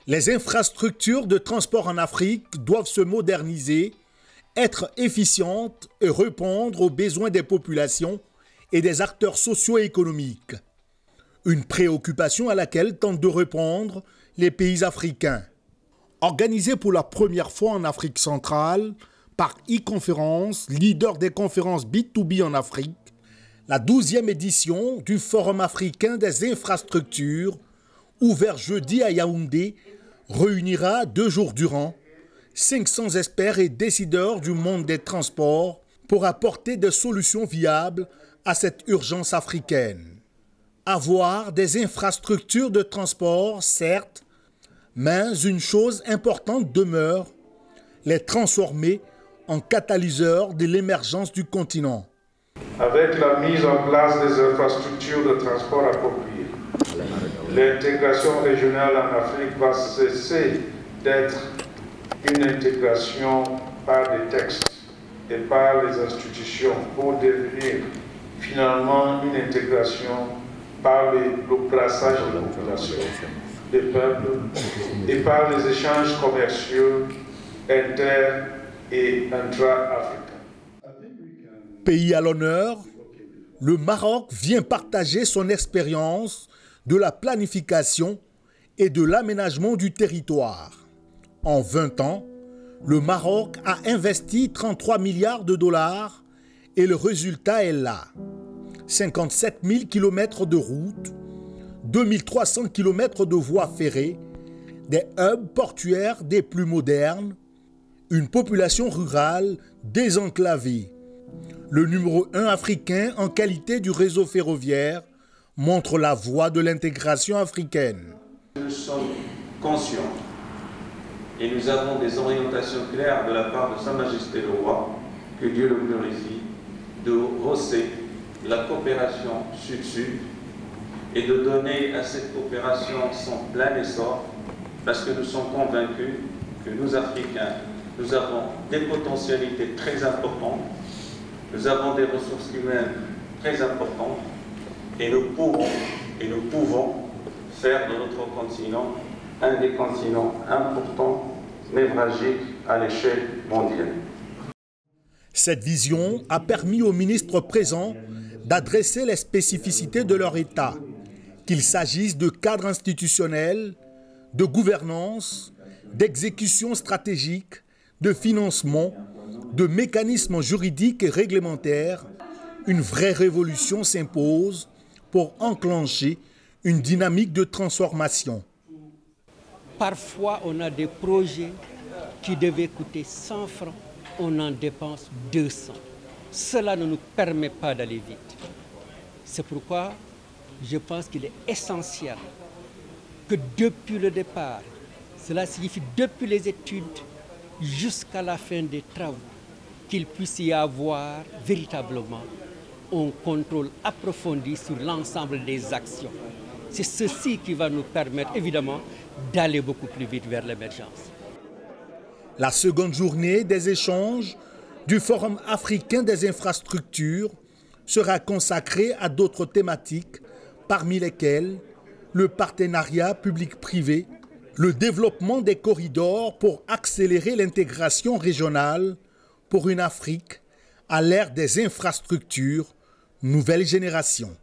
Les infrastructures de transport en Afrique doivent se moderniser, être efficientes et répondre aux besoins des populations et des acteurs socio-économiques. Une préoccupation à laquelle tentent de répondre les pays africains. Organisée pour la première fois en Afrique centrale par e-conférence, leader des conférences B2B en Afrique, la 12e édition du Forum africain des infrastructures, ouvert jeudi à Yaoundé, réunira 2 jours durant 500 experts et décideurs du monde des transports pour apporter des solutions viables à cette urgence africaine. Avoir des infrastructures de transport, certes, mais une chose importante demeure, les transformer en catalyseurs de l'émergence du continent. Avec la mise en place des infrastructures de transport appropriées, l'intégration régionale en Afrique va cesser d'être une intégration par des textes et par les institutions pour devenir finalement une intégration par le brassage de la population, des peuples et par les échanges commerciaux inter- et intra-africains. Pays à l'honneur, le Maroc vient partager son expérience de la planification et de l'aménagement du territoire. En 20 ans, le Maroc a investi 33 milliards de dollars et le résultat est là. 57 000 km de routes, 2300 km de voies ferrées, des hubs portuaires des plus modernes, une population rurale désenclavée. Le numéro 1 africain en qualité du réseau ferroviaire montre la voie de l'intégration africaine. Nous sommes conscients et nous avons des orientations claires de la part de Sa Majesté le Roi, que Dieu le glorifie, de hausser la coopération sud-sud et de donner à cette coopération son plein essor, parce que nous sommes convaincus que nous, Africains, nous avons des potentialités très importantes, nous avons des ressources humaines très importantes et nous pouvons faire de notre continent un des continents importants, névralgiques à l'échelle mondiale. Cette vision a permis aux ministres présents d'adresser les spécificités de leur État, qu'il s'agisse de cadres institutionnels, de gouvernance, d'exécution stratégique, de financement, de mécanismes juridiques et réglementaires. Une vraie révolution s'impose pour enclencher une dynamique de transformation. Parfois, on a des projets qui devaient coûter 100 francs, on en dépense 200. Cela ne nous permet pas d'aller vite. C'est pourquoi je pense qu'il est essentiel que depuis le départ, cela signifie depuis les études jusqu'à la fin des travaux, qu'il puisse y avoir véritablement un contrôle approfondi sur l'ensemble des actions. C'est ceci qui va nous permettre évidemment d'aller beaucoup plus vite vers l'émergence. La seconde journée des échanges du Forum africain des infrastructures sera consacrée à d'autres thématiques, parmi lesquelles le partenariat public-privé, le développement des corridors pour accélérer l'intégration régionale pour une Afrique à l'ère des infrastructures nouvelle génération.